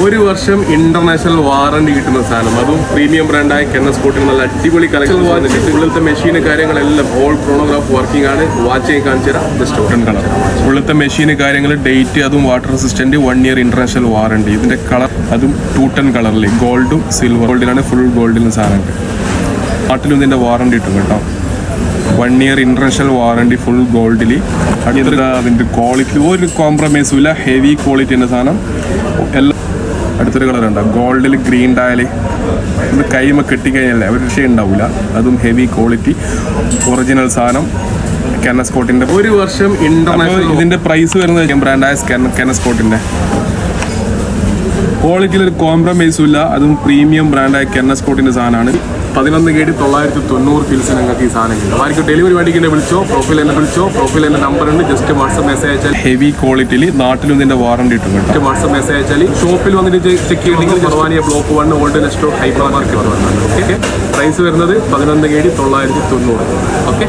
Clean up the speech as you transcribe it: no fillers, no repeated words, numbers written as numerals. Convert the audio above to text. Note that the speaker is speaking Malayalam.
1 വർഷം ഇന്റർനാഷണൽ വാറണ്ടി കിട്ടുന്ന സാധനം, അതും പ്രീമിയം ബ്രാൻഡായ കെന്നസ്കോട്ടിന് നല്ല അടിപൊളി കളക്ഷൻ വാച്ച്. ഉള്ളിലത്തെ മെഷീന് കാര്യങ്ങളെല്ലാം ഓൾ ക്രോണോഗ്രാഫ് വർക്കിംഗ് ആണ്. വാച്ച് കാണിച്ചു തരാം. ജസ്റ്റ് ഓട്ടൺ കളർ ഉള്ളിലത്തെ മെഷീന് കാര്യങ്ങൾ, ഡേറ്റ്, അതും water resistant, 1 year international warranty. ഇതിന്റെ കളർ അതും 2 ടൺ കളറിൽ ഗോൾഡും സിൽവർ. ഗോൾഡിലാണ്, ഫുൾ ഗോൾഡിലും സാധനമുണ്ട്. നാട്ടിലും ഇതിന്റെ വാറണ്ടി കിട്ടും കേട്ടോ. 1 ഇയർ ഇന്റർനാഷണൽ വാറണ്ടി, ഫുൾ ഗോൾഡിൽ. അതിന്റെ ക്വാളിറ്റി ഒരു കോംപ്രമൈസും ഇല്ല, ഹെവി ക്വാളിറ്റി എന്ന സാധനം എല്ലാം. അടുത്തൊരു കളർ ഉണ്ടാവും, ഗോൾഡിൽ ഗ്രീൻ ഡയൽ. ഇത് കൈമ കെട്ടിക്കഴിഞ്ഞാൽ ഒരു രക്ഷ ഉണ്ടാവില്ല. അതും ഹെവി ക്വാളിറ്റി ഒറിജിനൽ സാധനം. കെന്നസ്കോട്ടിന്റെ 1 വർഷം ഇന്റർനാഷണൽ. ഇതിന്റെ പ്രൈസ് വരുന്നത് ബ്രാൻഡായ കെന്നസ്കോട്ടിന്റെ ക്വാളിറ്റിയിൽ ഒരു കോംപ്രമൈസും ഇല്ല. അതും പ്രീമിയം ബ്രാൻഡായ കെന്നസ്കോട്ടിന്റെ സാധനമാണ്. 11,990 ഫിൽസ് നിങ്ങൾക്ക് ഈ സാധനം കിട്ടും. ആർക്കും ഡെലിവറി വേണ്ടിക്കിൻ്റെ വിളിച്ചോ, പ്രൊഫൈൽ എന്നെ വിളിച്ചോ. പ്രൊഫൈൽ എൻ്റെ നമ്പർ ഉണ്ട്, ജസ്റ്റ് വാട്സപ്പ് മെസ്സേജ് അയച്ചാൽ ഹെവി ക്വാളിറ്റിയിൽ നാട്ടിലും ഇതിന്റെ വാറണ്ടി കിട്ടും. ജസ്റ്റ് വാട്സപ്പ് മെസ്സേജ് അയച്ചാൽ ഷോപ്പിൽ വന്നിട്ട് ചെക്ക് ചെയ്യണമെങ്കിൽ ബർവാനിയ block 1 old Nesto hypermarket വന്നിട്ടുണ്ട്. ഓക്കെ, പ്രൈസ് വരുന്നത് 11,990. ഓക്കെ.